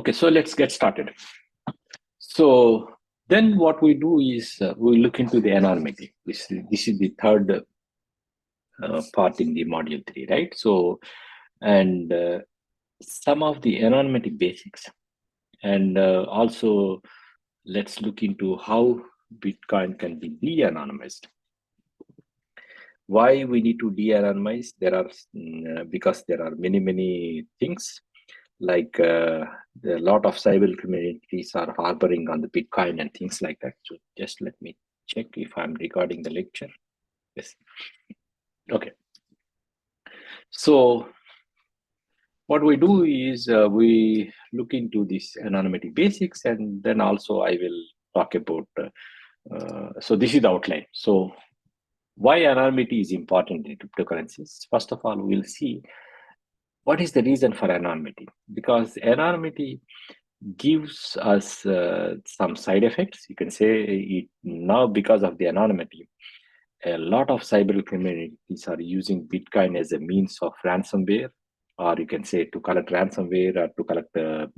Okay, so let's get started. So then what we do is we look into the anonymity. This is the third part in the module 3, right? So, and some of the anonymity basics. And also, let's look into how Bitcoin can be de-anonymized. Why we need to de-anonymize? There are because there are many things like a lot of cyber communities are harboring on the Bitcoin and things like that. So just let me check if I'm recording the lecture. Yes. Okay. So what we do is we look into this anonymity basics, and then also I will talk about. So this is the outline. So why anonymity is important in cryptocurrencies? First of all, we'll see what is the reason for anonymity, because anonymity gives us some side effects. You can say it now because of the anonymity. A lot of cyber communities are using Bitcoin as a means of ransomware, or you can say to collect ransomware or to collect the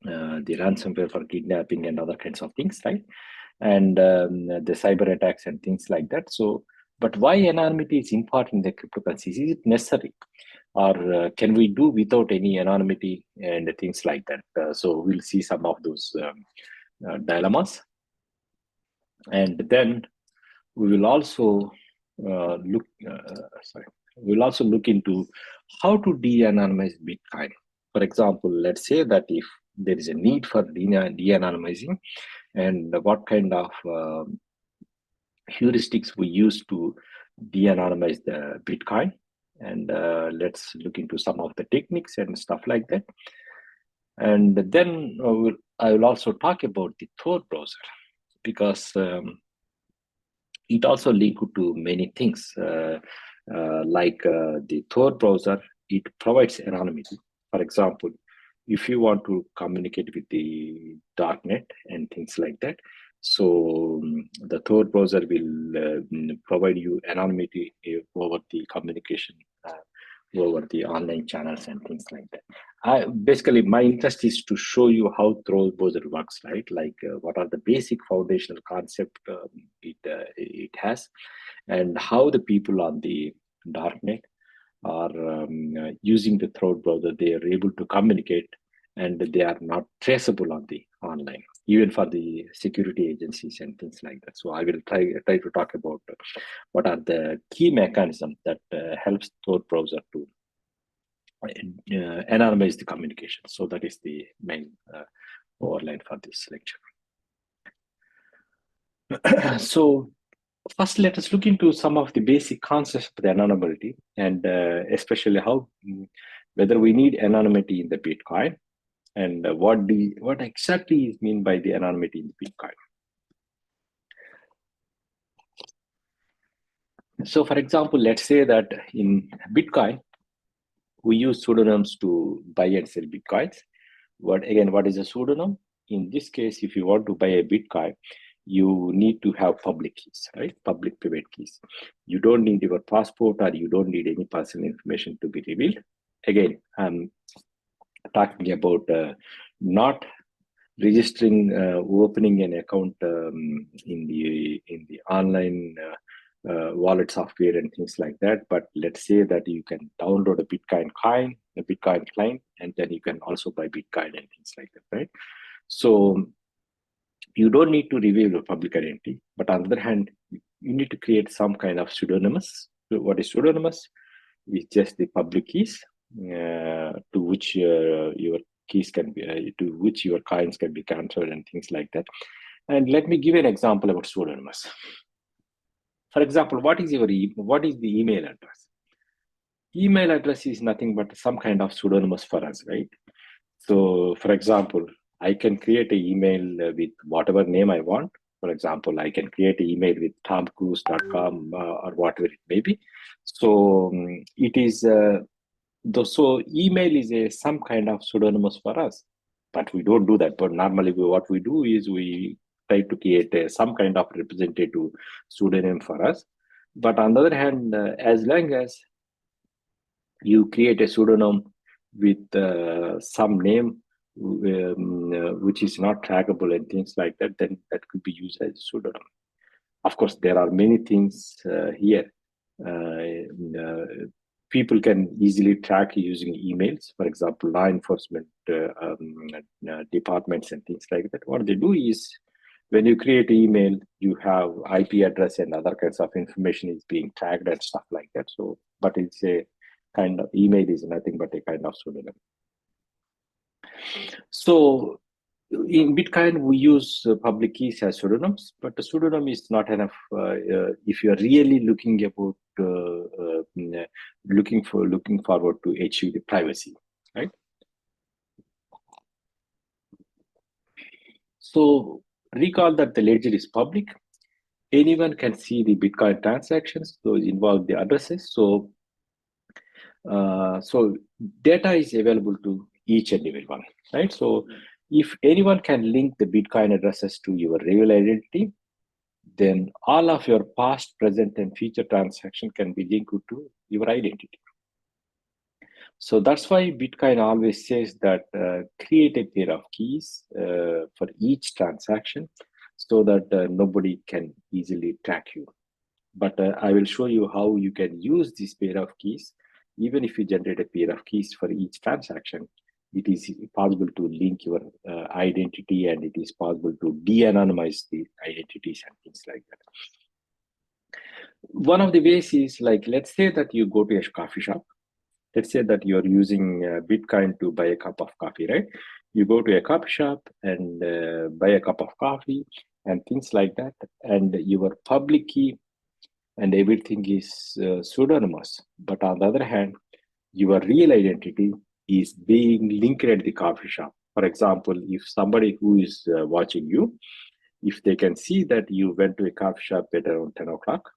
ransomware for kidnapping and other kinds of things, right? And the cyber attacks and things like that. So, but why anonymity is important in the cryptocurrencies? Is it necessary, or can we do without any anonymity and things like that? So we'll see some of those dilemmas, and then we will also we'll also look into how to de-anonymize Bitcoin. For example, let's say that if there is a need for de-anonymizing, and what kind of heuristics we use to de-anonymize the Bitcoin, and let's look into some of the techniques and stuff like that. And then I will also talk about the Tor browser, because it also linked to many things, like the Tor browser. It provides anonymity. For example, if you want to communicate with the darknet and things like that, so the Tor browser will provide you anonymity over the communication, over the online channels and things like that. Basically, my interest is to show you how Tor browser works, right? Like what are the basic foundational concept it has, and how the people on the darknet are using the Tor browser. They are able to communicate, and they are not traceable on the online, even for the security agencies and things like that. So I will try to talk about what are the key mechanisms that helps Tor browser to anonymize the communication. So that is the main overline for this lecture. So first, let us look into some of the basic concepts of the anonymity, and especially how whether we need anonymity in the Bitcoin, and what exactly is mean by the anonymity in the Bitcoin. So, for example, let's say that in Bitcoin, we use pseudonyms to buy and sell Bitcoins. What is a pseudonym? In this case, if you want to buy a Bitcoin, you need to have public keys, right? Public private keys. You don't need your passport, or you don't need any personal information to be revealed. Again, I'm talking about not registering, opening an account in the online wallet software and things like that. But let's say that you can download a Bitcoin client, and then you can also buy Bitcoin and things like that, right? So you don't need to reveal your public identity, but on the other hand, you need to create some kind of pseudonymous. So what is pseudonymous? Is just the public keys to which your keys can be, to which your coins can be transferred and things like that. And let me give you an example about pseudonymous. For example, what is the email address? Email address is nothing but some kind of pseudonymous for us, right? So, for example, I can create an email with whatever name I want. For example, I can create an email with tomcruise.com or whatever it may be. So it is so email is some kind of pseudonymous for us, but we don't do that. But normally, what we do is we try to create some kind of representative pseudonym for us. But on the other hand, as long as you create a pseudonym with some name which is not trackable and things like that, then that could be used as a pseudonym. Of course, there are many things here. People can easily track using emails. For example, law enforcement departments and things like that. What they do is, when you create email, you have IP address and other kinds of information is being tagged and stuff like that. So, but it's a kind of, email is nothing but a kind of pseudonym. So in Bitcoin, we use public keys as pseudonyms, but the pseudonym is not enough if you are really looking forward to achieve the privacy, right? So recall that the ledger is public. Anyone can see the Bitcoin transactions, those involve the addresses. So data is available to each and every one, right? So if anyone can link the Bitcoin addresses to your real identity, then all of your past, present, and future transaction can be linked to your identity. So that's why Bitcoin always says that create a pair of keys for each transaction so that nobody can easily track you. But I will show you how you can use this pair of keys. Even if you generate a pair of keys for each transaction, it is possible to link your identity, and it is possible to de-anonymize the identities and things like that. One of the ways is, like, let's say that you go to a coffee shop. Let's say that you're using Bitcoin to buy a cup of coffee, right? You go to a coffee shop and buy a cup of coffee and things like that. And your public key and everything is pseudonymous. But on the other hand, your real identity is being linked at the coffee shop. For example, if somebody who is watching you, if they can see that you went to a coffee shop at around 10 o'clock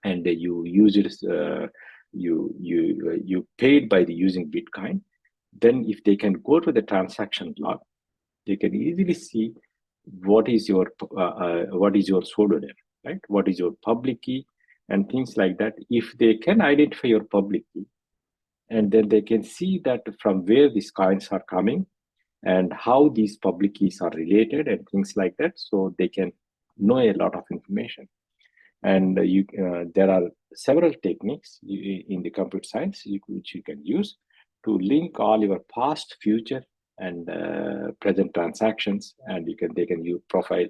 and you use it, you paid by the using Bitcoin, then if they can go to the transaction log, they can easily see what is your pseudonym, right? What is your public key and things like that. If they can identify your public key, and then they can see that from where these coins are coming and how these public keys are related and things like that, so they can know a lot of information. And there are several techniques in the computer science which you can use to link all your past, future, and present transactions, and they can use profile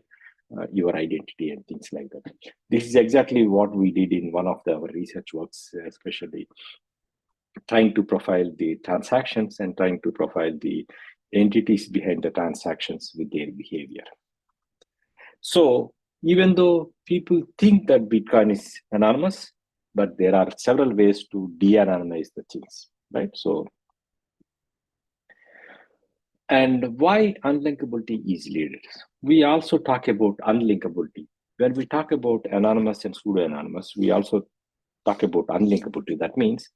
your identity and things like that. This is exactly what we did in one of our research works, especially trying to profile the transactions and trying to profile the entities behind the transactions with their behavior. So even though people think that Bitcoin is anonymous, but there are several ways to de-anonymize the things, right? So, and why unlinkability is needed? We also talk about unlinkability. When we talk about anonymous and pseudo-anonymous, we also talk about unlinkability. That means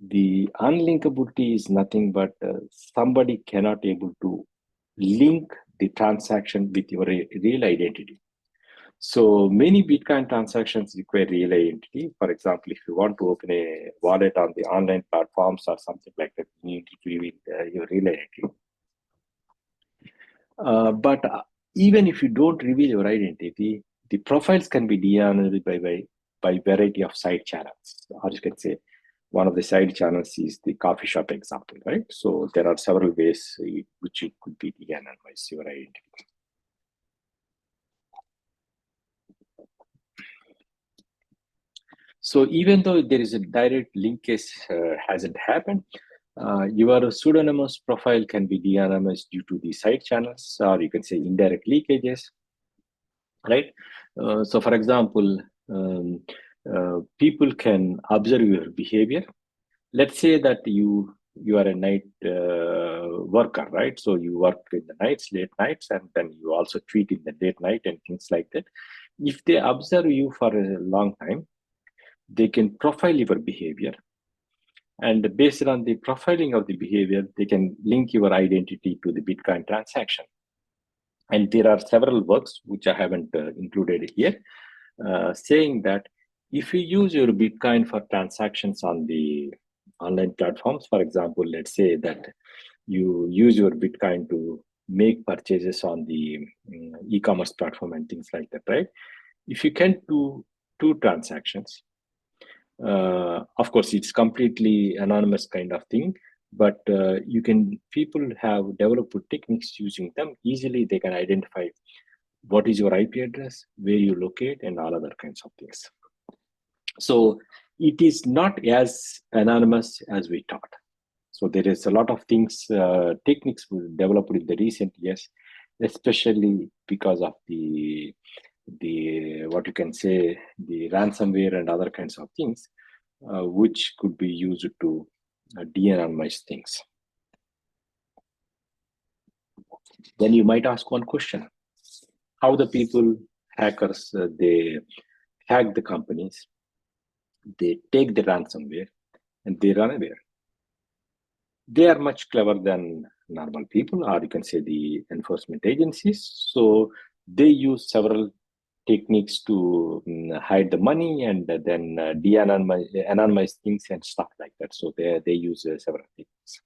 the unlinkability is nothing but somebody cannot able to link the transaction with your real identity. So many Bitcoin transactions require real identity. For example, if you want to open a wallet on the online platforms or something like that, you need to reveal your real identity. But even if you don't reveal your identity, the profiles can be de-anonymized by variety of side channels. Or you can say one of the side channels is the coffee shop example, right? So there are several ways which it could be de-anonymized your identity. So even though there is a direct linkage hasn't happened, your pseudonymous profile can be de-anonymized due to the side channels, or you can say indirect leakages, right? So for example, people can observe your behavior. Let's say that you are a night worker, right? So you work in the nights, late nights, and then you also tweet in the late night and things like that. If they observe you for a long time, they can profile your behavior, and based on the profiling of the behavior, they can link your identity to the Bitcoin transaction. And there are several works which I haven't included here, saying that if you use your Bitcoin for transactions on the online platforms. For example, let's say that you use your Bitcoin to make purchases on the e-commerce platform and things like that, right? If you can do two transactions, of course, it's completely anonymous kind of thing, but people have developed techniques using them. Easily, they can identify what is your IP address, where you locate, and all other kinds of things. So it is not as anonymous as we thought. So there is a lot of things, techniques developed in the recent years, especially because of the what you can say, the ransomware and other kinds of things, which could be used to de-anonymize things. Then you might ask one question: how the people hackers they hack the companies, they take the ransomware, and they run away. They are much clever than normal people, or you can say the enforcement agencies. So they use several techniques to hide the money and then de-anonymize things and stuff like that. So they use several techniques.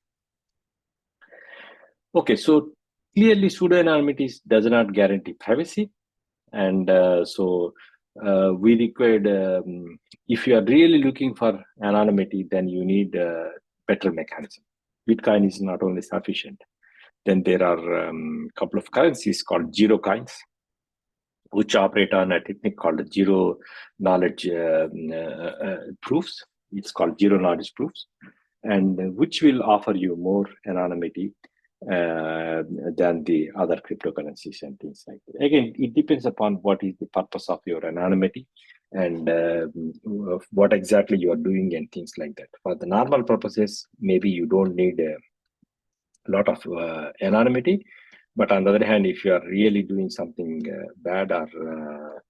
Okay, so clearly pseudo-anonymity does not guarantee privacy. And we required, if you are really looking for anonymity, then you need a better mechanism. Bitcoin is not only sufficient. Then there are a couple of currencies called zero coins, which operate on a technique called zero knowledge proofs. It's called zero knowledge proofs, and which will offer you more anonymity than the other cryptocurrencies and things like that. Again, it depends upon what is the purpose of your anonymity and what exactly you are doing and things like that. For the normal purposes, maybe you don't need a lot of anonymity. But on the other hand, if you are really doing something bad or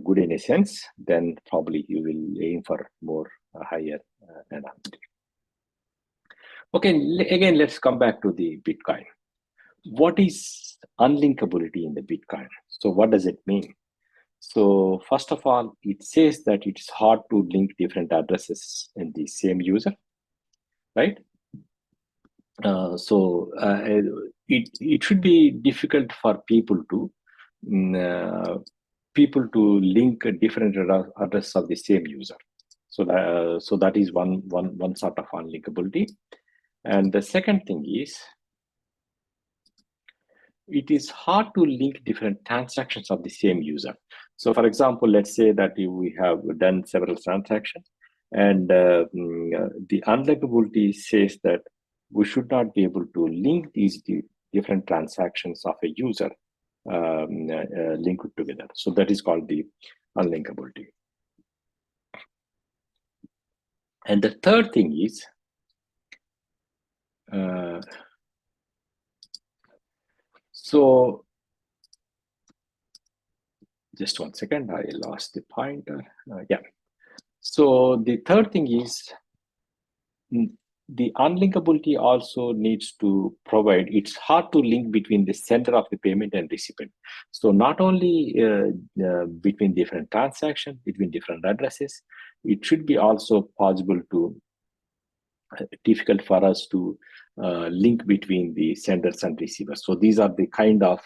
good in a sense, then probably you will aim for more higher anonymity. Okay, again, let's come back to the Bitcoin. What is unlinkability in the Bitcoin? So what does it mean? So first of all, it says that it's hard to link different addresses in the same user, right? It should be difficult for people to link a different address of the same user. So that is one sort of unlinkability. And the second thing is, it is hard to link different transactions of the same user. So for example, let's say that we have done several transactions, and the unlinkability says that we should not be able to link these different transactions of a user linked together. So that is called the unlinkability. And the third thing is, so just 1 second, I lost the pointer. Yeah. So the third thing is, the unlinkability also needs to provide, it's hard to link between the sender of the payment and recipient. So not only between different transactions, between different addresses, it should be also possible to, difficult for us to link between the senders and receivers. So these are the kind of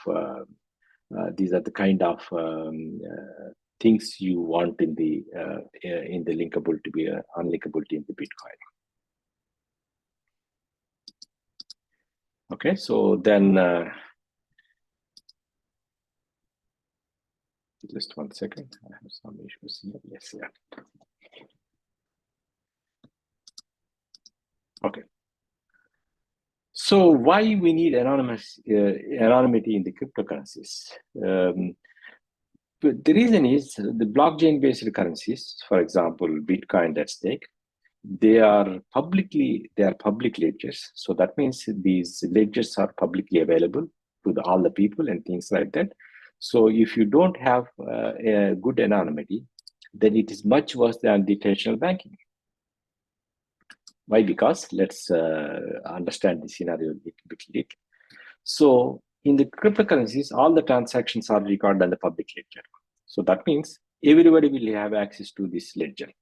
things you want in the linkability, unlinkability in the Bitcoin. Okay, so then just 1 second. I have some issues here. Yes, yeah. Okay. So why we need anonymity in the cryptocurrencies? The reason is the blockchain-based currencies, for example, Bitcoin, let's take, they are public ledgers. So that means these ledgers are publicly available to all the people and things like that. So if you don't have a good anonymity, then it is much worse than the traditional banking. Why? Because let's understand the scenario a bit. So in the cryptocurrencies, all the transactions are recorded on the public ledger. So that means everybody will have access to this ledger.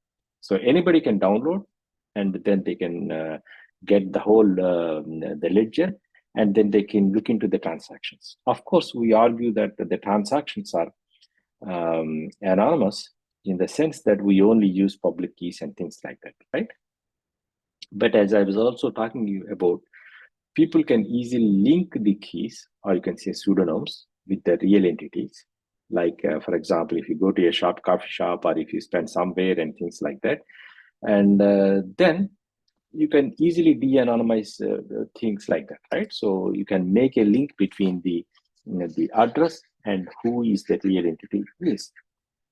So anybody can download and then they can get the whole the ledger, and then they can look into the transactions. Of course, we argue that the transactions are anonymous in the sense that we only use public keys and things like that, right? But as I was also talking to you about, people can easily link the keys, or you can say pseudonyms, with the real entities. Like, for example, if you go to a coffee shop, or if you spend somewhere and things like that, and then you can easily de-anonymize things like that, right? So you can make a link between the address and who is the real entity is.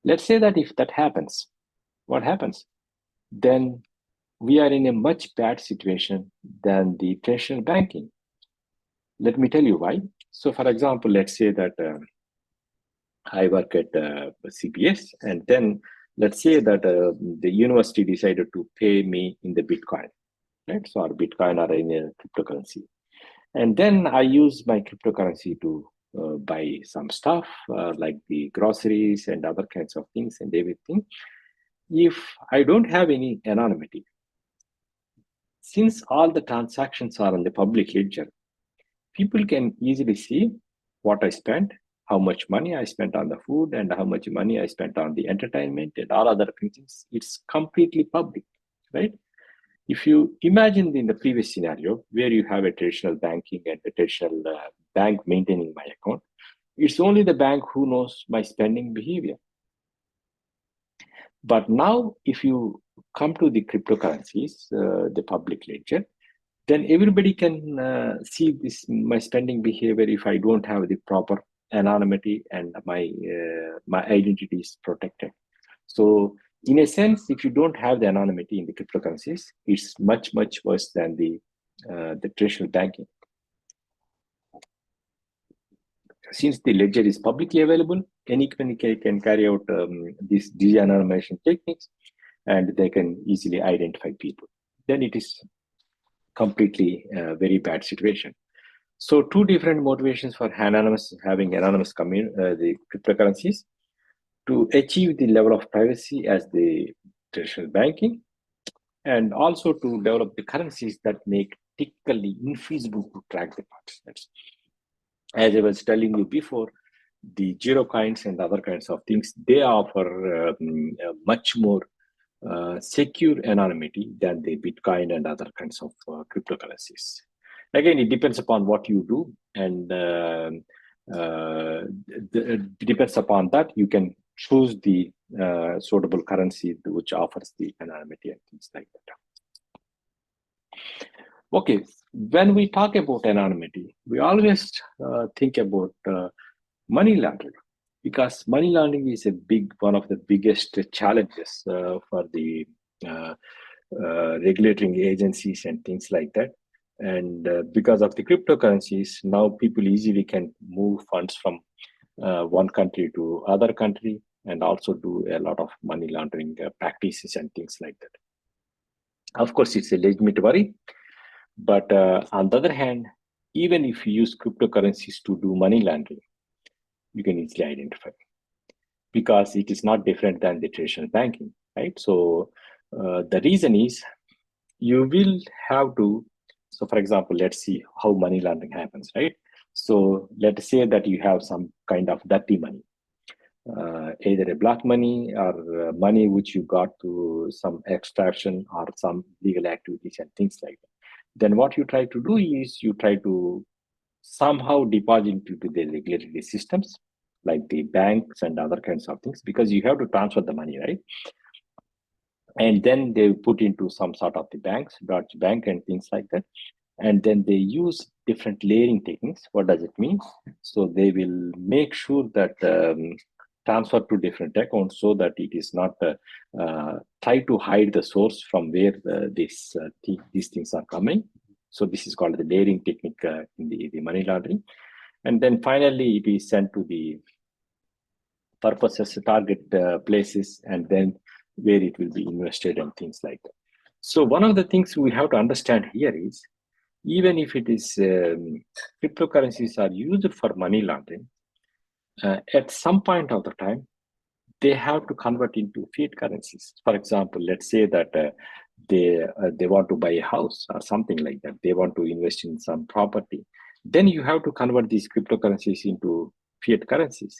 Let's say that if that happens, what happens? Then we are in a much bad situation than the traditional banking. Let me tell you why. So, for example, let's say that I work at CBS, and then let's say that the university decided to pay me in the Bitcoin, right? So, or Bitcoin or in a cryptocurrency. And then I use my cryptocurrency to buy some stuff like the groceries and other kinds of things and everything. If I don't have any anonymity, since all the transactions are on the public ledger, people can easily see what I spent, how much money I spent on the food, and how much money I spent on the entertainment and all other things. It's completely public, right? If you imagine in the previous scenario where you have a traditional banking and a traditional bank maintaining my account, it's only the bank who knows my spending behavior. But now, if you come to the cryptocurrencies, the public ledger, then everybody can see this my spending behavior if I don't have the proper anonymity and my identity is protected. So in a sense, if you don't have the anonymity in the cryptocurrencies, it's much worse than the traditional banking. Since the ledger is publicly available, anybody can carry out these de-anonymization techniques, and they can easily identify people. Then it is completely very bad situation. So two different motivations for having anonymous the cryptocurrencies: to achieve the level of privacy as the traditional banking, and also to develop the currencies that make technically infeasible to track the participants. As I was telling you before, the zero coins and other kinds of things, they offer much more secure anonymity than the Bitcoin and other kinds of cryptocurrencies. Again, it depends upon what you do, and it depends upon that you can choose the suitable currency which offers the anonymity and things like that. Okay, when we talk about anonymity, we always think about money laundering, because money laundering is one of the biggest challenges for the regulatory agencies and things like that. And because of the cryptocurrencies, now people easily can move funds from one country to other country, and also do a lot of money laundering practices and things like that. Of course, it's a legitimate worry, but on the other hand, even if you use cryptocurrencies to do money laundering, you can easily identify, because it is not different than the traditional banking, right? So the reason is, you will have to, so for example, let's see how money laundering happens, right? So let's say that you have some kind of dirty money, either a black money or money which you got to some extraction or some legal activities and things like that. Then what you try to do is you try to somehow deposit into the regulatory systems like the banks and other kinds of things, because you have to transfer the money, right? And then they put into some sort of the banks, Deutsche Bank and things like that. And then they use different layering techniques. What does it mean? So they will make sure that transfer to different accounts, so that it is not try to hide the source from where these things are coming. So this is called the layering technique in the money laundering. And then finally, it is sent to the purposes, target places, and then where it will be invested and things like that. So one of the things we have to understand here is, even if it is cryptocurrencies are used for money laundering, at some point of the time, they have to convert into fiat currencies. For example, let's say that they want to buy a house or something like that, they want to invest in some property, then you have to convert these cryptocurrencies into fiat currencies.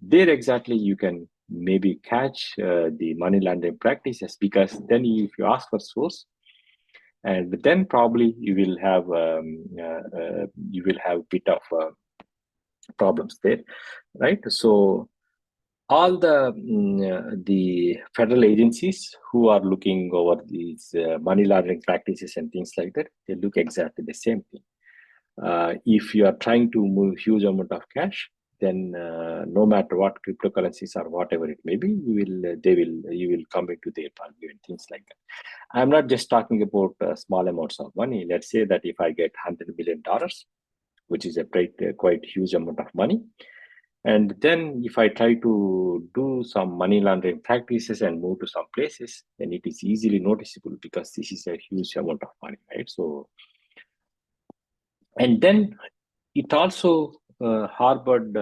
There exactly you can maybe catch the money laundering practices, because then if you ask for source, and then probably you will have bit of problems there, right? So all the federal agencies who are looking over these money laundering practices and things like that, they look exactly the same thing. If you are trying to move huge amount of cash, then no matter what cryptocurrencies or whatever it may be, you will come into their purview and things like that. I'm not just talking about small amounts of money. Let's say that if I get $100 million, which is a quite huge amount of money, and then if I try to do some money laundering practices and move to some places, then it is easily noticeable, because this is a huge amount of money, right? So, and then it also harbored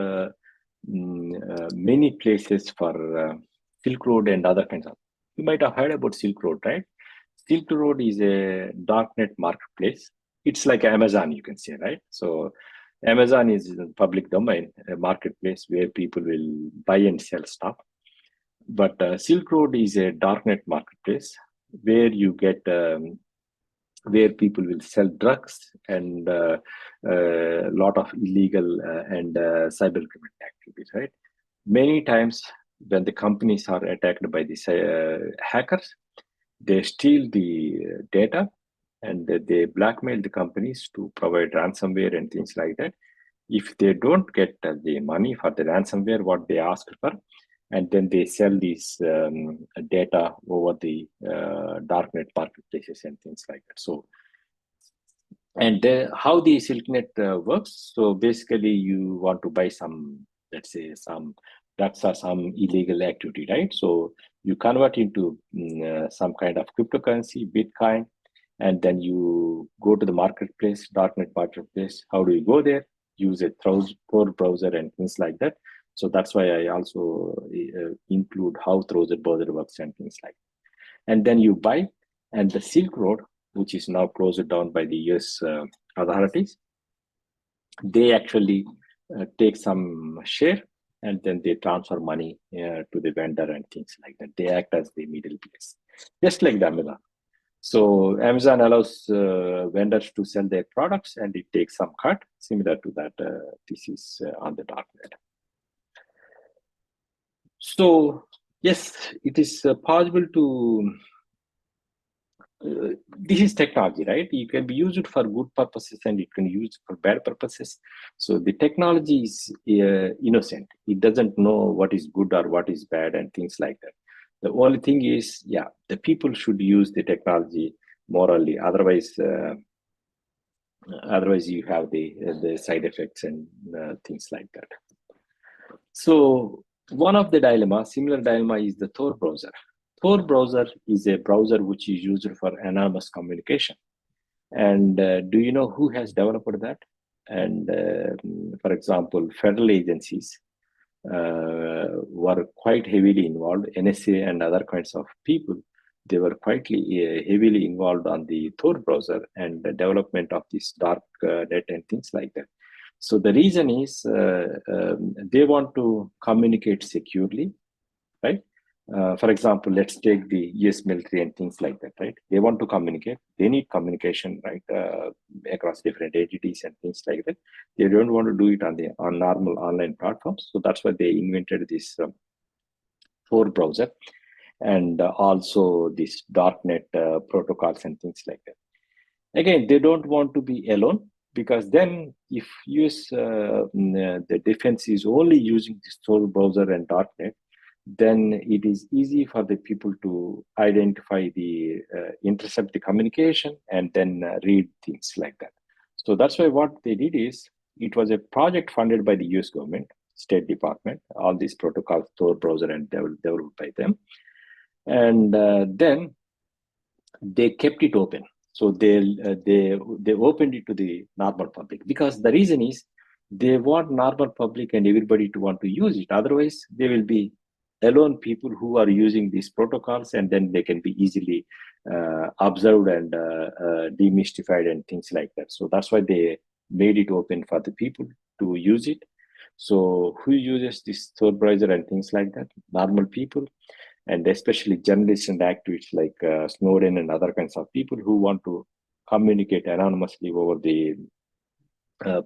many places for Silk Road and other kinds of. You might have heard about Silk Road, right? Silk Road is a darknet marketplace. It's like Amazon, you can say, right? So Amazon is in public domain, a marketplace where people will buy and sell stuff. But Silk Road is a darknet marketplace where you get where people will sell drugs and a lot of illegal and cyber criminal activities, right? Many times when the companies are attacked by these hackers, they steal the data and they blackmail the companies to provide ransomware and things like that. If they don't get the money for the ransomware, what they asked for, and then they sell these data over the darknet marketplaces and things like that. So, and how the SilkNet works. So basically, you want to buy some, let's say, some drugs or some illegal activity, right? So you convert into some kind of cryptocurrency, Bitcoin, and then you go to the marketplace, darknet marketplace. How do you go there? Use a Tor browser and things like that. So that's why I also include how Tor browser works and things like that. And then you buy, and the Silk Road, which is now closed down by the US authorities, they actually take some share, and then they transfer money to the vendor and things like that. They act as the middle place, just like the Amazon. So Amazon allows vendors to sell their products, and it takes some cut. Similar to that, this is on the darknet. So yes, it is possible to. This is technology, right? You can be used for good purposes and it can be used for bad purposes. So the technology is innocent. It doesn't know what is good or what is bad and things like that. The only thing is, yeah, the people should use the technology morally. Otherwise, you have the side effects and things like that. So one of the similar dilemma, is the Tor browser. Tor browser is a browser which is used for anonymous communication. And do you know who has developed that? And for example, federal agencies were quite heavily involved. NSA and other kinds of people, they were quite heavily involved on the Tor browser and the development of this dark net and things like that. So the reason is they want to communicate securely, right? For example, let's take the US military and things like that, right? They want to communicate. They need communication, right, across different entities and things like that. They don't want to do it on normal online platforms. So that's why they invented this Tor browser and also this darknet protocols and things like that. Again, they don't want to be alone, because then if the defense is only using this Tor browser and darknet, then it is easy for the people to identify intercept the communication and then read things like that. So that's why what they did is, it was a project funded by the US government, State Department, all these protocols, Tor browser and developed by them. And then they kept it open. So they opened it to the normal public, because the reason is they want normal public and everybody to want to use it. Otherwise, they will be alone people who are using these protocols, and then they can be easily observed and demystified and things like that. So that's why they made it open for the people to use it. So who uses this Tor browser and things like that? Normal people, and especially journalists and activists like Snowden and other kinds of people who want to communicate anonymously over the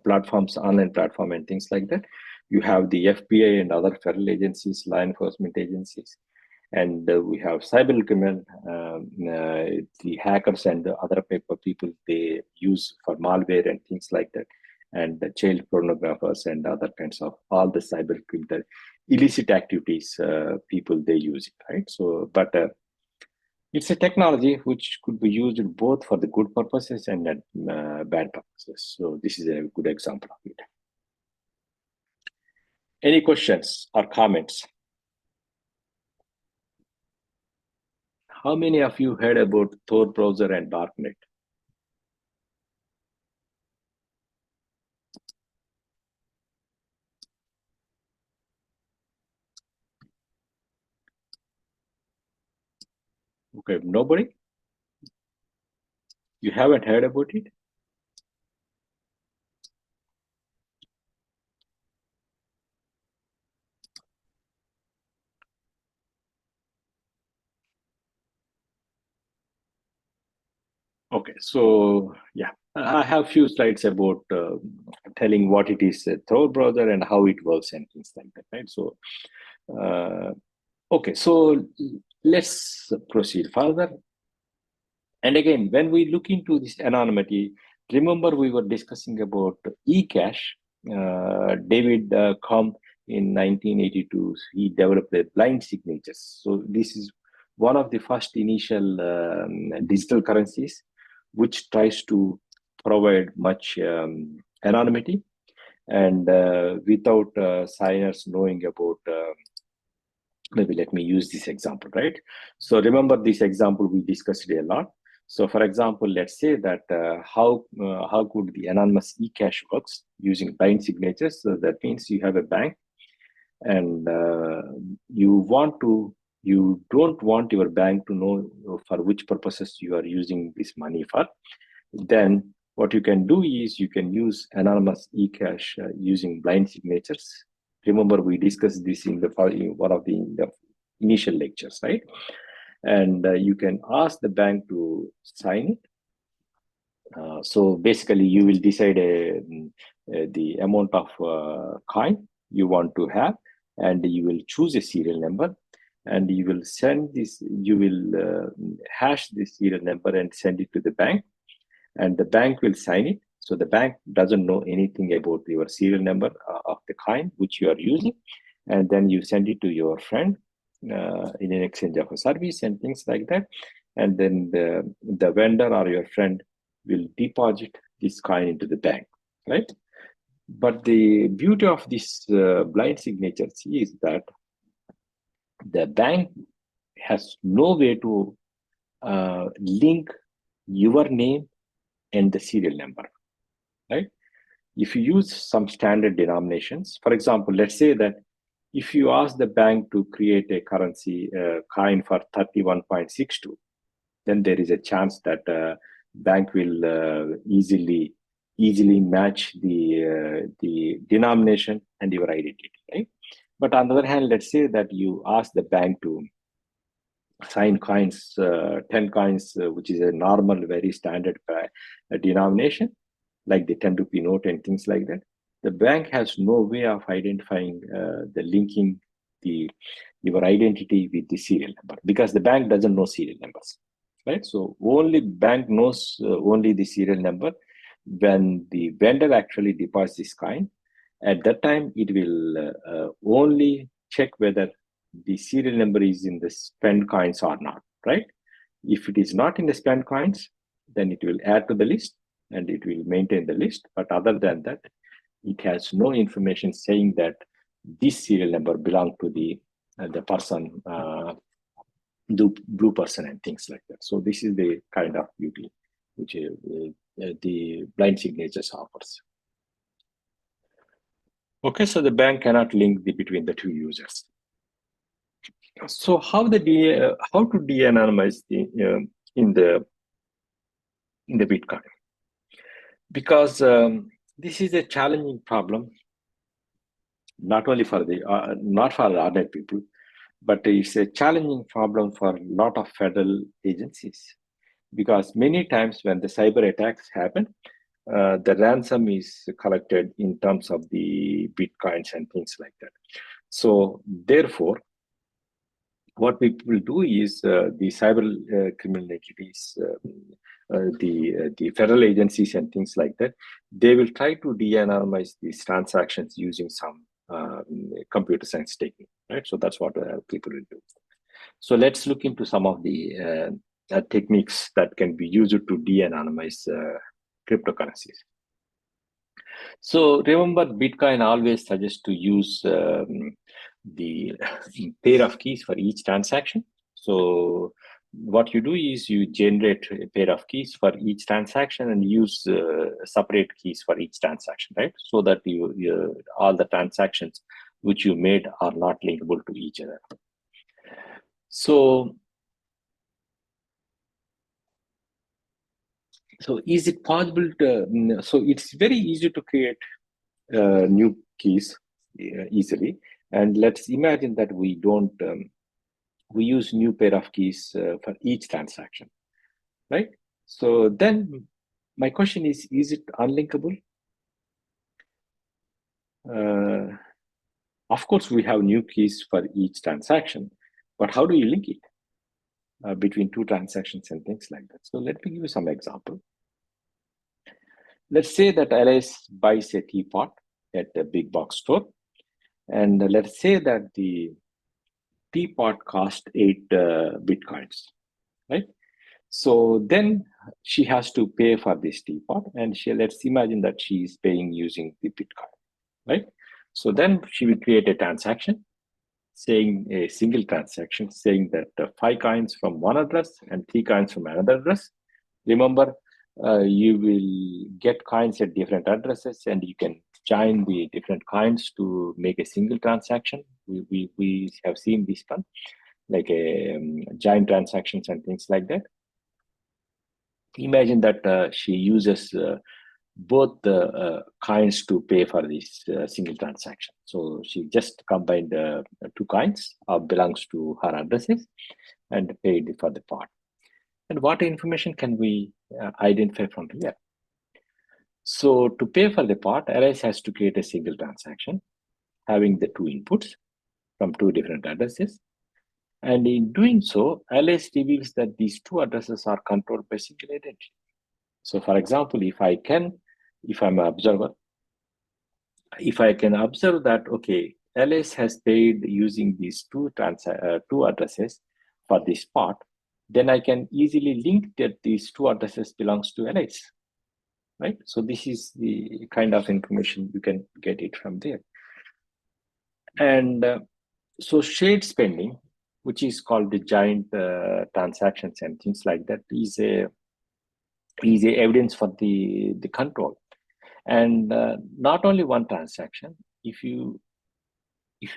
platforms, online platform and things like that. You have the FBI and other federal agencies, law enforcement agencies, and we have cyber criminal, the hackers and the other paper people they use for malware and things like that, and the child pornographers and other kinds of all the cyber criminal illicit activities people they use it, right? So, but it's a technology which could be used both for the good purposes and bad purposes. So this is a good example of it. Any questions or comments? How many of you heard about Tor browser and darknet? Okay, nobody? You haven't heard about it? Okay, so yeah, I have few slides about telling what it is a Tor browser and how it works and things like that, right? So, okay, so let's proceed further. And again, when we look into this anonymity, remember we were discussing about eCash. David Comp in 1982, he developed a blind signatures. So this is one of the first initial digital currencies which tries to provide much anonymity and without signers knowing about maybe let me use this example, right? So remember this example we discussed it a lot. So for example, let's say that how could the anonymous eCash works using blind signatures. So that means you have a bank and you don't want your bank to know for which purposes you are using this money for. Then what you can do is you can use anonymous eCash using blind signatures. Remember, we discussed this in one of the initial lectures, right? And you can ask the bank to sign it. So basically, you will decide the amount of coin you want to have, and you will choose a serial number, and you will send this. You will hash this serial number and send it to the bank, and the bank will sign it. So the bank doesn't know anything about your serial number of the coin which you are using, and then you send it to your friend in an exchange of a service and things like that, and then the vendor or your friend will deposit this coin into the bank, right? But the beauty of this blind signatures is that the bank has no way to link your name and the serial number, right? If you use some standard denominations, for example, let's say that if you ask the bank to create a currency coin for 31.62, then there is a chance that bank will easily match the denomination and your identity, right? But on the other hand, let's say that you ask the bank to sign coins, 10 coins, which is a normal, very standard denomination, like the 10 rupee note and things like that. The bank has no way of identifying the linking the your identity with the serial number because the bank doesn't know serial numbers, right? So only bank knows only the serial number when the vendor actually deposits this coin. At that time, it will only check whether the serial number is in the spent coins or not, right? If it is not in the spent coins, then it will add to the list and it will maintain the list. But other than that, it has no information saying that this serial number belongs to the person, the blue person, and things like that. So this is the kind of beauty which the blind signatures offers. Okay, so the bank cannot link between the two users. So how to de-anonymize the in the Bitcoin, because this is a challenging problem, not only for the not for other people, but it's a challenging problem for a lot of federal agencies, because many times when the cyber attacks happen, the ransom is collected in terms of the bitcoins and things like that. So therefore, what people do is the cyber criminal entities, the federal agencies and things like that, they will try to de-anonymize these transactions using some computer science technique, right? So that's what people will do. So let's look into some of the techniques that can be used to de-anonymize cryptocurrencies. So remember, Bitcoin always suggests to use the pair of keys for each transaction. So what you do is you generate a pair of keys for each transaction and use separate keys for each transaction, right? So that all the transactions which you made are not linkable to each other. So is it possible to, so it's very easy to create new keys easily. And let's imagine that we don't, we use new pair of keys for each transaction, right? So then my question is it unlinkable? Of course, we have new keys for each transaction, but how do you link it between two transactions and things like that? So let me give you some example. Let's say that Alice buys a teapot at a big box store, and let's say that the teapot cost 8 bitcoins, right? So then she has to pay for this teapot, and let's imagine that she is paying using the Bitcoin, right? So then she will create a transaction, saying a single transaction, saying that 5 coins from one address and 3 coins from another address. Remember, you will get coins at different addresses, and you can join the different coins to make a single transaction. We have seen this one, like a joint transactions and things like that. Imagine that she uses both the coins to pay for this single transaction. So she just combined 2 coins belongs to her addresses and paid for the pot. And what information can we identify from here? So to pay for the pot, Alice has to create a single transaction having the 2 inputs from 2 different addresses. And in doing so, Alice reveals that these 2 addresses are controlled by single identity. So for example, if I'm an observer, if I can observe that, okay, Alice has paid using these 2 addresses for this pot, then I can easily link that these 2 addresses belongs to Alice, right? So this is the kind of information you can get it from there. And so shared spending, which is called the joint transactions and things like that, is a evidence for the control. And not only one transaction, if you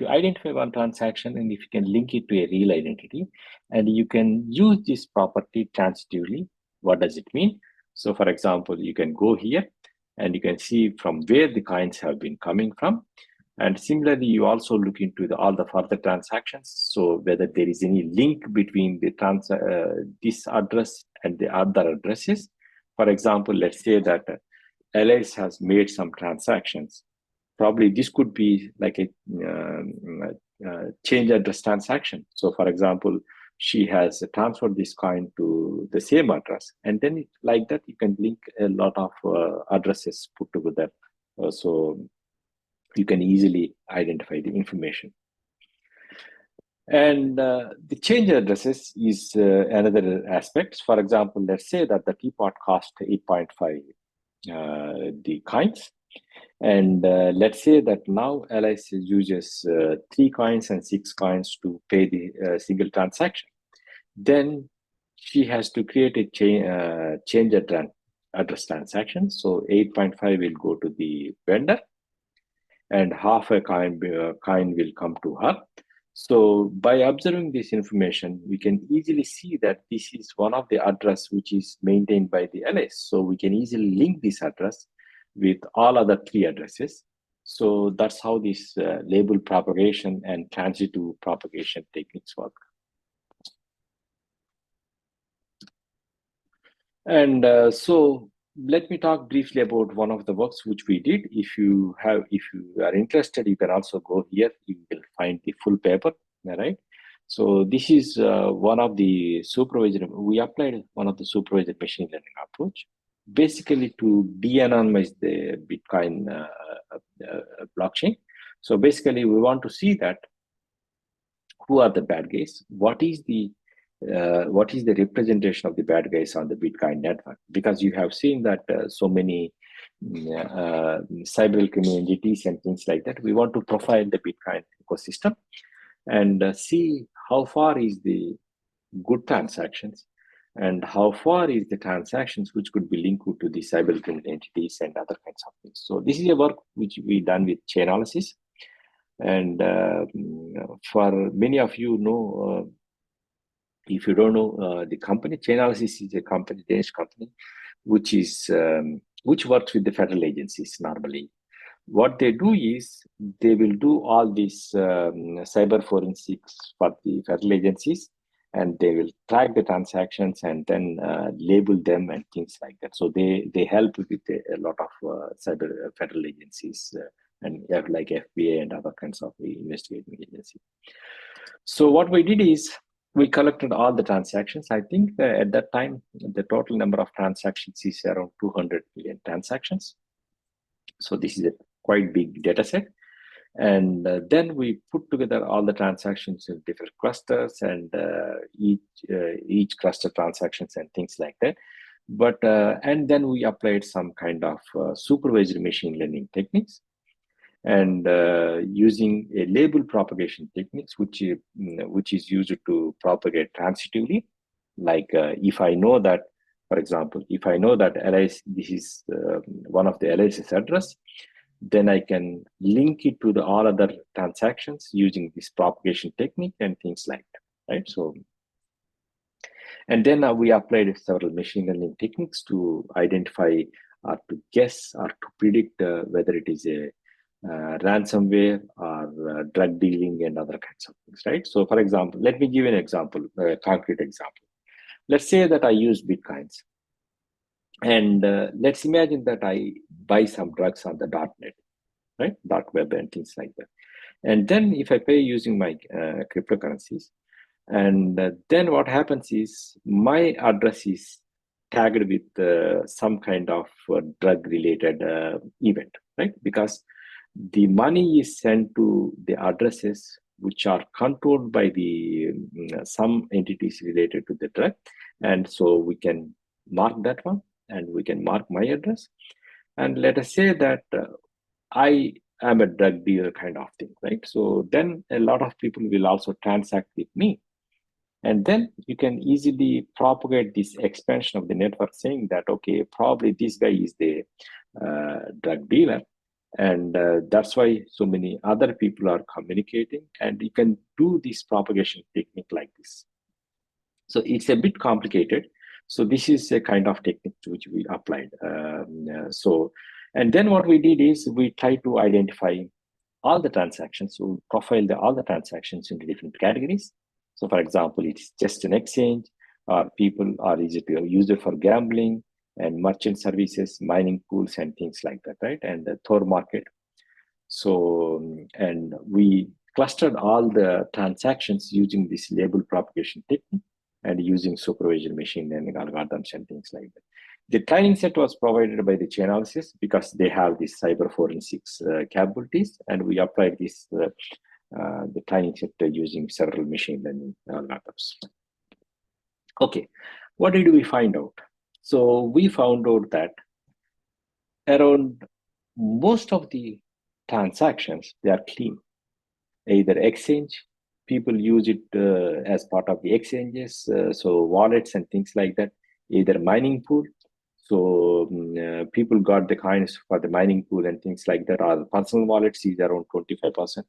identify one transaction and if you can link it to a real identity, and you can use this property transitively, what does it mean? So for example, you can go here and you can see from where the coins have been coming from. And similarly, you also look into all the further transactions. So whether there is any link between the this address and the other addresses. For example, let's say that Alice has made some transactions. Probably this could be like a change address transaction. So for example, she has transferred this coin to the same address, and then like that, you can link a lot of addresses put together. So you can easily identify the information. And the change addresses is another aspect. For example, let's say that the teapot cost 8.5 the coins. And let's say that now Alice uses 3 coins and 6 coins to pay the single transaction. Then she has to create a change address transaction. So 8.5 will go to the vendor, and half a coin will come to her. So by observing this information, we can easily see that this is one of the address which is maintained by the LS. So we can easily link this address with all other three addresses. So that's how this label propagation and transitive propagation techniques work. And so let me talk briefly about one of the works which we did. If you are interested, you can also go here. You will find the full paper, right? So this is one of the supervisor. We applied one of the supervisor machine learning approach, basically to de-anonymize the Bitcoin blockchain. So basically, we want to see that who are the bad guys, what is the representation of the bad guys on the Bitcoin network, because you have seen that so many cyber communities and things like that. We want to profile the Bitcoin ecosystem and see how far is the good transactions and how far is the transactions which could be linked to the cyber criminal entities and other kinds of things. So this is a work which we done with chain analysis. And for many of you know, if you don't know, the company Chainalysis is a company, Danish company, which works with the federal agencies normally. What they do is they will do all these cyber forensics for the federal agencies, and they will track the transactions and then label them and things like that. So they help with a lot of cyber federal agencies and like FBI and other kinds of investigating agencies. So what we did is we collected all the transactions. I think at that time, the total number of transactions is around 200 million transactions. So this is a quite big data set. And then we put together all the transactions in different clusters and each cluster transactions and things like that. But and then we applied some kind of supervised machine learning techniques and using a label propagation techniques, which is used to propagate transitively. Like if I know that, for example, if I know that LIS, this is one of the LIS's address, then I can link it to the all other transactions using this propagation technique and things like that, right? So, and then we applied several machine learning techniques to identify or to guess or to predict whether it is a ransomware or drug dealing and other kinds of things, right? So, for example, let me give you an example, a concrete example. Let's say that I use Bitcoins, and let's imagine that I buy some drugs on the darknet, right? Dark web and things like that. And then if I pay using my cryptocurrencies, and then what happens is my address is tagged with some kind of drug related event, right? Because the money is sent to the addresses which are controlled by the some entities related to the drug, and so we can mark that one and we can mark my address, and let us say that I am a drug dealer kind of thing, right? So then a lot of people will also transact with me. And then you can easily propagate this expansion of the network saying that, okay, probably this guy is the drug dealer. And that's why so many other people are communicating. And you can do this propagation technique like this. So it's a bit complicated. So this is a kind of technique which we applied. And then what we did is we tried to identify all the transactions. So profile all the transactions into different categories. So for example, it's just an exchange, or people are easy to use it for gambling and merchant services, mining pools and things like that, right? And the Thor market. So, and we clustered all the transactions using this label propagation technique and using supervised machine learning algorithms and things like that. The training set was provided by the Chainalysis because they have these cyber forensics capabilities, and we applied this the training set using several machine learning algorithms. Okay, what did we find out? So we found out that around most of the transactions, they are clean. Either exchange, people use it as part of the exchanges, so wallets and things like that. Either mining pool, so people got the coins for the mining pool and things like that. Or personal wallets is around 25%,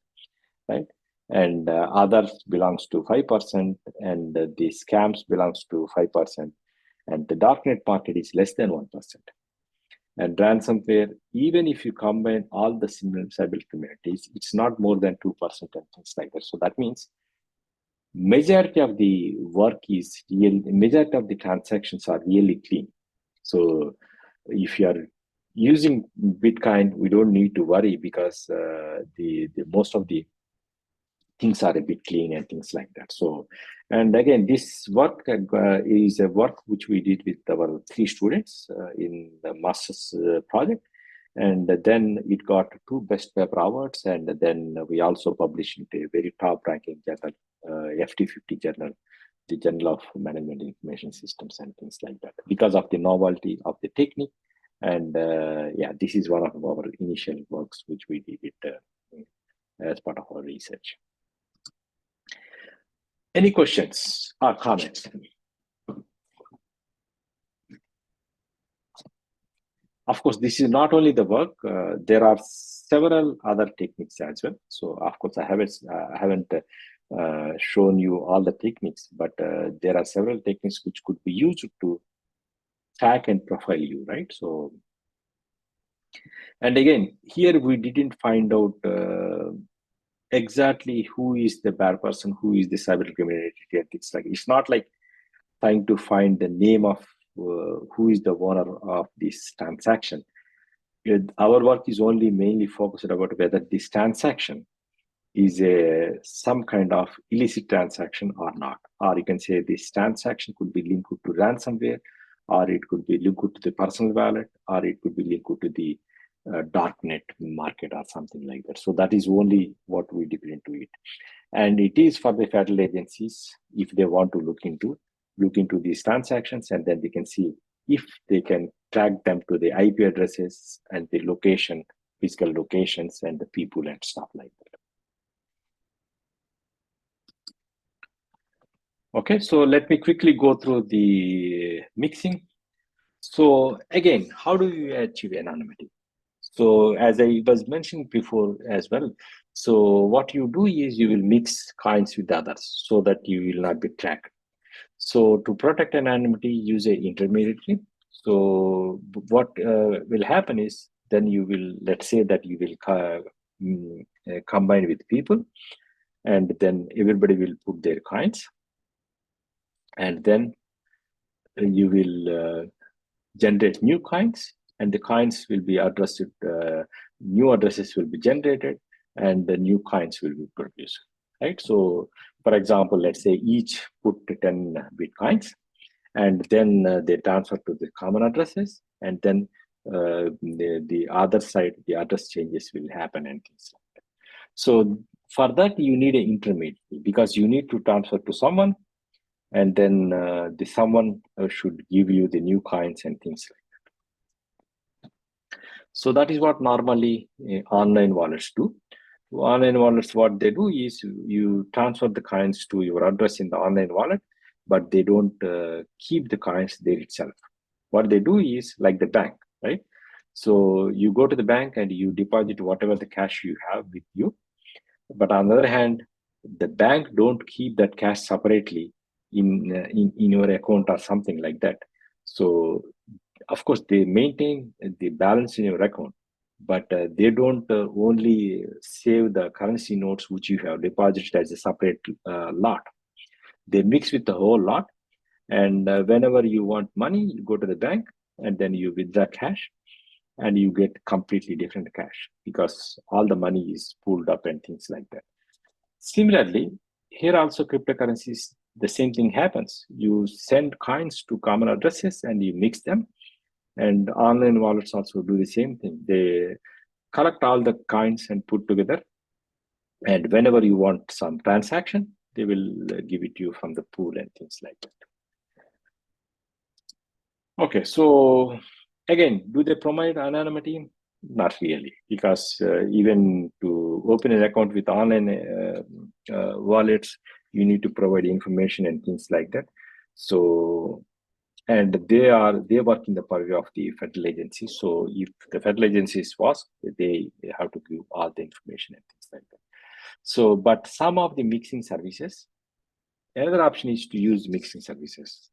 right? and others belongs to 5%, and the scams belongs to 5%, and the darknet market is less than 1%. And ransomware, even if you combine all the similar cyber communities, it's not more than 2% and things like that. So that means majority of the work is real, majority of the transactions are really clean. So if you are using Bitcoin, we don't need to worry because the most of the things are a bit clean and things like that. So, and again, this work is a work which we did with our 3 students in the master's project. And then it got 2 best paper awards. And then we also published in a very top ranking journal, FT50 journal, the Journal of Management Information Systems and things like that, because of the novelty of the technique. And yeah, this is one of our initial works which we did it as part of our research. Any questions or comments? Of course, this is not only the work. There are several other techniques as well. So, of course, I haven't shown you all the techniques, but there are several techniques which could be used to track and profile you, right? So, and again, here we didn't find out exactly who is the bad person, who is the cyber criminality. It's like, it's not like trying to find the name of who is the owner of this transaction. Our work is only mainly focused about whether this transaction is some kind of illicit transaction or not. Or you can say this transaction could be linked to ransomware, or it could be linked to the personal wallet, or it could be linked to the darknet market or something like that. So that is only what we dip into it. And it is for the federal agencies, if they want to look into these transactions, and then they can see if they can track them to the IP addresses and the location, physical locations, and the people and stuff like that. Okay, so let me quickly go through the mixing. So again, how do you achieve anonymity? So as I was mentioning before as well, so what you do is you will mix coins with others so that you will not be tracked. So to protect anonymity, use an intermediary. So what will happen is then you will, let's say that you will combine with people, and then everybody will put their coins, and then you will generate new coins, and the coins will be addressed, new addresses will be generated, and the new coins will be produced, right? So for example, let's say each put 10 Bitcoins, and then they transfer to the common addresses, and then the other side, the address changes will happen and things like that. So for that, you need an intermediary, because you need to transfer to someone, and then the someone should give you the new coins and things like that. So that is what normally online wallets do. Online wallets, what they do is you transfer the coins to your address in the online wallet, but they don't keep the coins there itself. What they do is like the bank, right? So you go to the bank and you deposit whatever the cash you have with you. But on the other hand, the bank don't keep that cash separately in your account or something like that. So of course they maintain the balance in your account, but they don't only save the currency notes which you have deposited as a separate lot. They mix with the whole lot, and whenever you want money, you go to the bank and then you withdraw cash, and you get completely different cash because all the money is pooled up and things like that. Similarly, here also cryptocurrencies, the same thing happens. You send coins to common addresses and you mix them, and online wallets also do the same thing. They collect all the coins and put together, and whenever you want some transaction, they will give it to you from the pool and things like that. Okay, so again, do they provide anonymity? Not really, because even to open an account with online wallets, you need to provide information and things like that. So, and they work in the purview of the federal agency. So if the federal agencies was, they have to give all the information and things like that. So, but some of the mixing services, another option is to use mixing services.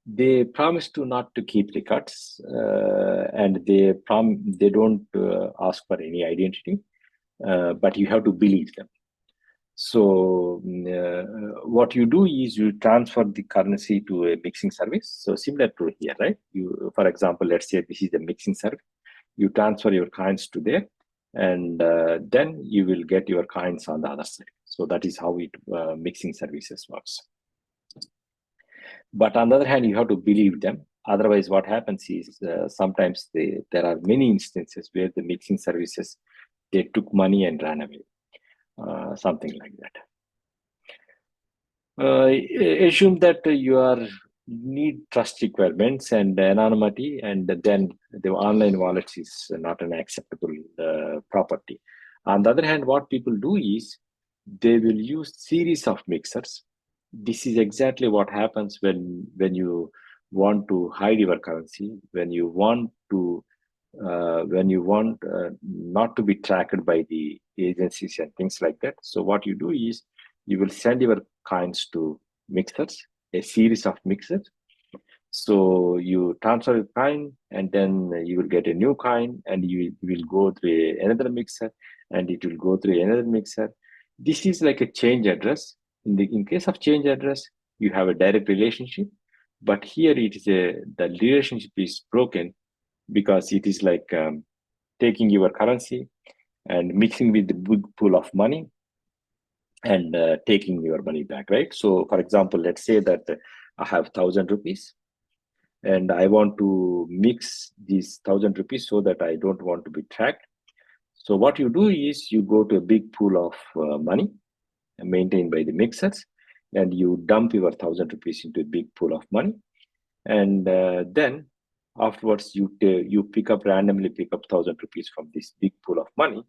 They promise to not to keep records, and they don't ask for any identity, but you have to believe them. So what you do is you transfer the currency to a mixing service. So similar to here, right? You, for example, let's say this is a mixing service. You transfer your coins to there, and then you will get your coins on the other side. So that is how it mixing services works. But on the other hand, you have to believe them. Otherwise, what happens is sometimes there are many instances where the mixing services, they took money and ran away, something like that. Assume that you need trust requirements and anonymity, and then the online wallet is not an acceptable property. On the other hand, what people do is they will use series of mixers. This is exactly what happens when you want to hide your currency, when you want not to be tracked by the agencies and things like that. So what you do is you will send your coins to mixers, a series of mixers. So you transfer a coin, and then you will get a new coin, and you will go through another mixer, and it will go through another mixer. This is like a change address. In case of change address, you have a direct relationship, but here the relationship is broken because it is like taking your currency and mixing with the big pool of money and taking your money back, right? So, for example, let's say that I have 1,000 rupees and I want to mix these 1,000 rupees so that I don't want to be tracked. So, what you do is you go to a big pool of money maintained by the mixers, and you dump your 1,000 rupees into a big pool of money, and then afterwards you randomly pick up 1,000 rupees from this big pool of money.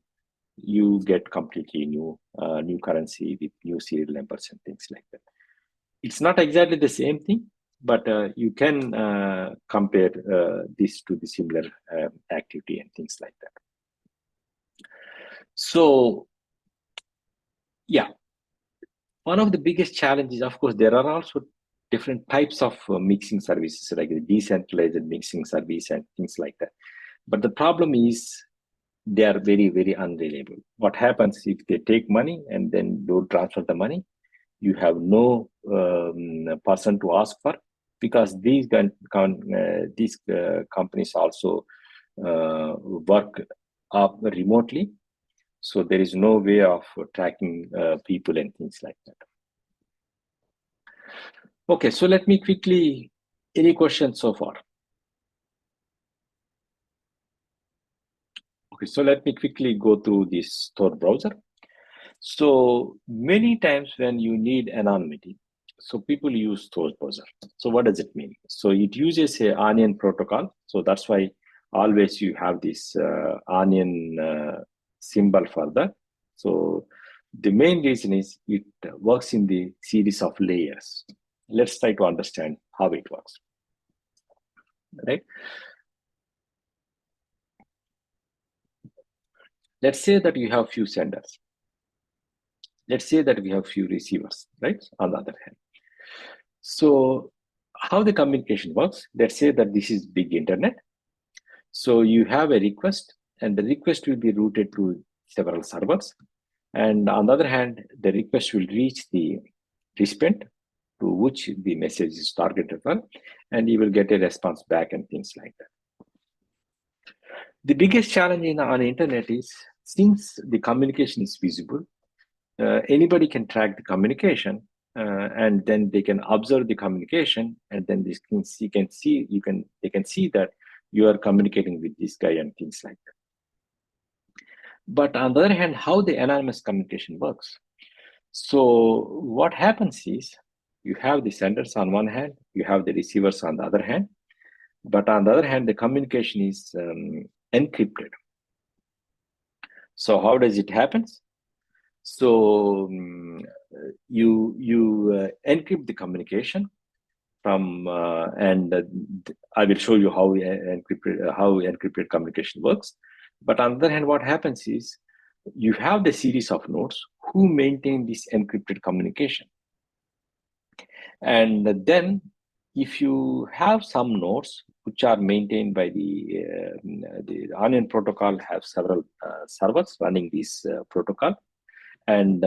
You get completely new currency with new serial numbers and things like that. It's not exactly the same thing, but you can compare this to the similar activity and things like that. So yeah, one of the biggest challenges, of course, there are also different types of mixing services, like the decentralized mixing service and things like that. But the problem is they are very, very unreliable. What happens if they take money and then don't transfer the money? You have no person to ask for, because these companies also work up remotely. So there is no way of tracking people and things like that. Okay, so let me quickly, any questions so far? Okay, so let me quickly go through this Tor browser. So many times when you need anonymity, so people use Tor browser. So what does it mean? So it uses a onion protocol. So that's why always you have this onion symbol for that. So the main reason is it works in the series of layers. Let's try to understand how it works, right? Let's say that you have few senders. Let's say that we have few receivers, right? On the other hand. So how the communication works, let's say that this is big internet. So you have a request, and the request will be routed to several servers. And on the other hand, the request will reach the recipient to which the message is targeted for, and you will get a response back and things like that. The biggest challenge on the internet is, since the communication is visible, anybody can track the communication, and then they can observe the communication, and then they can see that you are communicating with this guy and things like that. But on the other hand, how the anonymous communication works? So what happens is you have the senders on one hand, you have the receivers on the other hand, but on the other hand, the communication is encrypted. So how does it happen? So you encrypt the communication from, and I will show you how encrypted communication works. But on the other hand, what happens is you have the series of nodes who maintain this encrypted communication. And then if you have some nodes which are maintained by the Onion protocol, have several servers running this protocol. And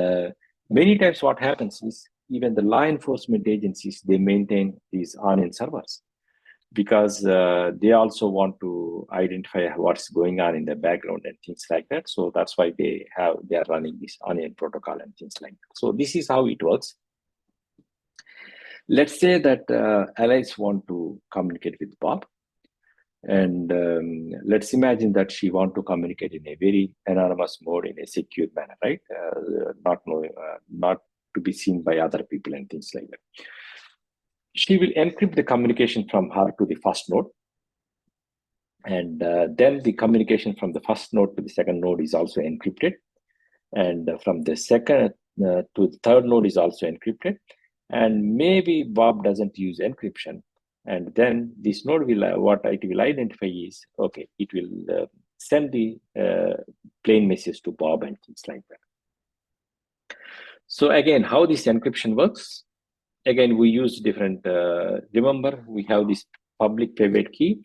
many times what happens is even the law enforcement agencies, they maintain these Onion servers because they also want to identify what's going on in the background and things like that. So that's why they are running this Onion protocol and things like that. So this is how it works. Let's say that Alice want to communicate with Bob, and let's imagine that she want to communicate in a very anonymous mode in a secure manner, right? Not to be seen by other people and things like that. She will encrypt the communication from her to the first node, and then the communication from the first node to the second node is also encrypted, and from the second to the third node is also encrypted. And maybe Bob doesn't use encryption, and then this node will what it will identify is, okay, it will send the plain message to Bob and things like that. So again, how this encryption works? Again, we use different. Remember, we have this public private key,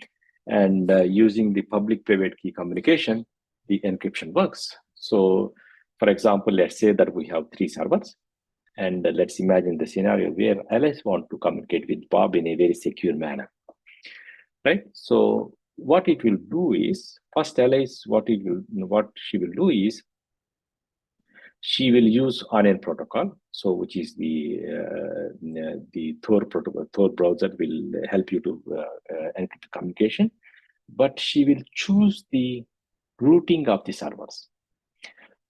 and using the public private key communication, the encryption works. So, for example, let's say that we have 3 servers. And let's imagine the scenario where Alice wants to communicate with Bob in a very secure manner, right? So what it will do is, first Alice, what she will do is, she will use Onion protocol, so which is the Tor protocol. Tor browser will help you to encrypt the communication, but she will choose the routing of the servers.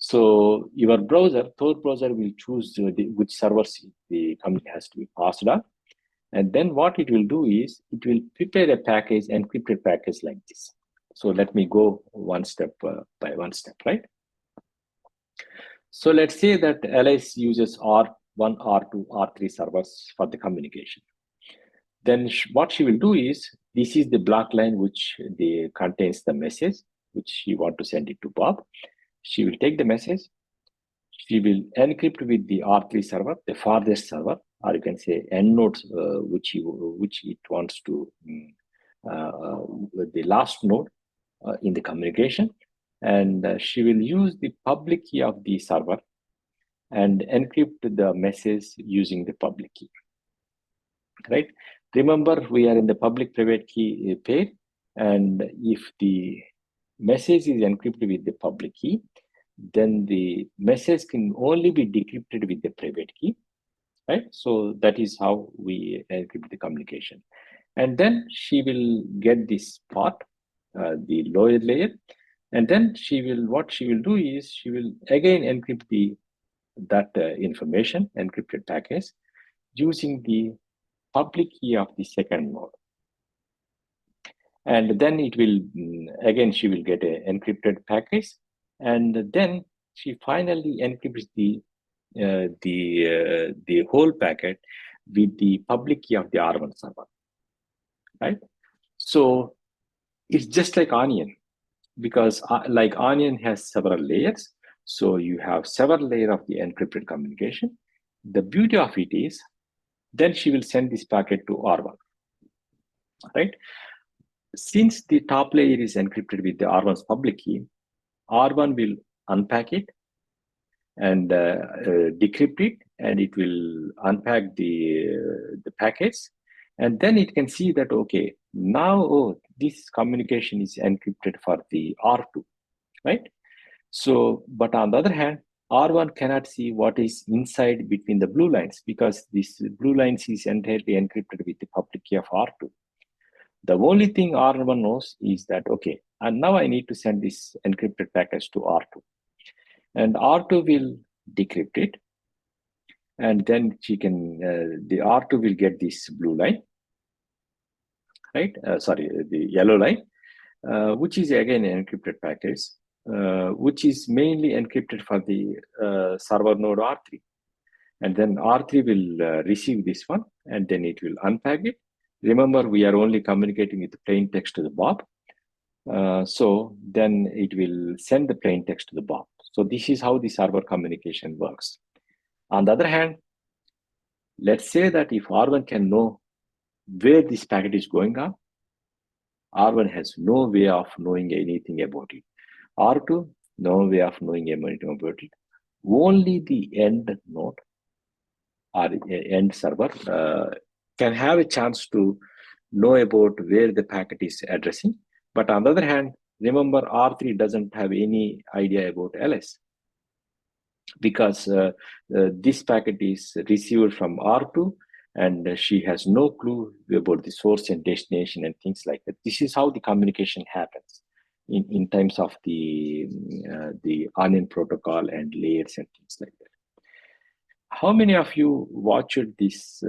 So your browser, Tor browser, will choose which servers the company has to be passed on. And then what it will do is, it will prepare a package, encrypted package like this. So let me go one step by one step, right? So let's say that Alice uses R1, R2, R3 servers for the communication. Then what she will do is, this is the block line which contains the message which she want to send it to Bob. She will take the message, she will encrypt with the R3 server, the farthest server, or you can say end nodes, which it wants to, the last node in the communication. And she will use the public key of the server and encrypt the message using the public key, right? Remember, we are in the public private key pair, and if the message is encrypted with the public key, then the message can only be decrypted with the private key, right? So that is how we encrypt the communication. And then she will get this part, the lower layer, and then what she will do is, she will again encrypt that information, encrypted package, using the public key of the second node. And then it will, again, she will get an encrypted package, and then she finally encrypts the whole packet with the public key of the R1 server, right? So it's just like Onion, because like Onion has several layers. So you have several layers of the encrypted communication. The beauty of it is, then she will send this packet to R1, right? Since the top layer is encrypted with the R1's public key, R1 will unpack it and decrypt it, and it will unpack the packets, and then it can see that, okay, now, this communication is encrypted for the R2, right? So, but on the other hand, R1 cannot see what is inside between the blue lines, because this blue lines is entirely encrypted with the public key of R2. The only thing R1 knows is that, okay, and now I need to send this encrypted package to R2. And R2 will decrypt it. And then the R2 will get this blue line, right? The yellow line, which is again an encrypted package, which is mainly encrypted for the server node R3. And then R3 will receive this one, and then it will unpack it. Remember, we are only communicating with plain text to the Bob. So then it will send the plain text to the bot. So this is how the server communication works. On the other hand, let's say that if R1 can know where this packet is going on, R1 has no way of knowing anything about it. R2, no way of knowing anything about it. Only the end node or end server can have a chance to know about where the packet is addressing. But on the other hand, remember R3 doesn't have any idea about LS because this packet is received from R2 and she has no clue about the source and destination and things like that. This is how the communication happens in terms of the onion protocol and layers and things like that. How many of you watched this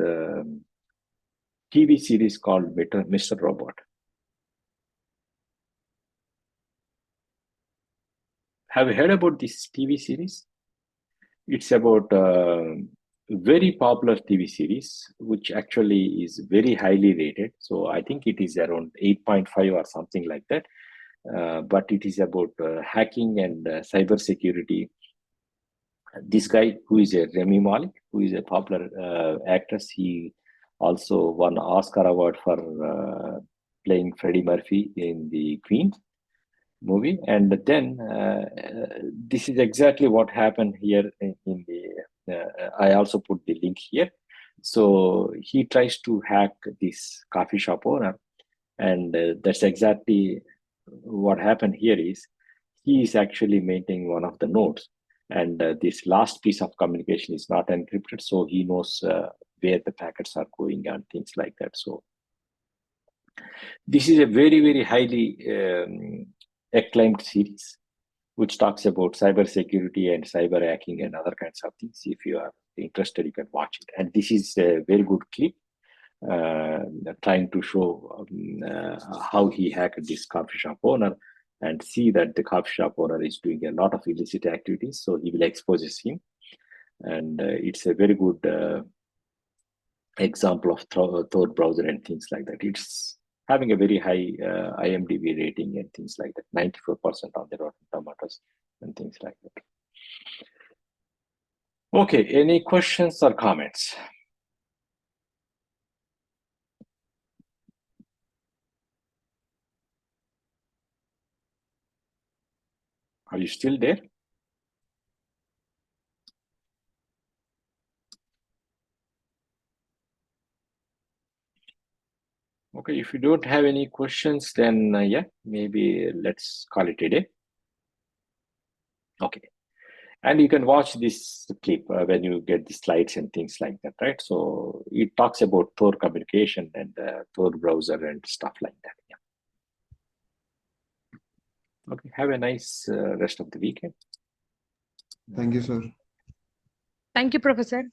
TV series called Mr. Robot? Have you heard about this TV series? It's about a very popular TV series, which actually is very highly rated. So I think it is around 8.5 or something like that. But it is about hacking and cyber security. This guy, who is a Remy Malek, who is a popular actress, he also won an Oscar award for playing Freddie Murphy in the Queen movie. And then this is exactly what happened here in the I also put the link here. So he tries to hack this coffee shop owner, and that's exactly what happened here is he is actually maintaining one of the nodes, and this last piece of communication is not encrypted, so he knows where the packets are going and things like that. So this is a very, very highly acclaimed series, which talks about cyber security and cyber hacking and other kinds of things. If you are interested, you can watch it. And this is a very good clip trying to show how he hacked this coffee shop owner and see that the coffee shop owner is doing a lot of illicit activities. So he will expose him. And it's a very good example of Tor browser and things like that. It's having a very high IMDb rating and things like that, 94% on the Rotten Tomatoes and things like that. Okay, any questions or comments? Are you still there? Okay, if you don't have any questions, then yeah, maybe let's call it a day. Okay. And you can watch this clip when you get the slides and things like that, right? So it talks about Tor communication and Tor browser and stuff like that. Yeah. Okay. Have a nice rest of the weekend. Thank you, sir. Thank you, Professor.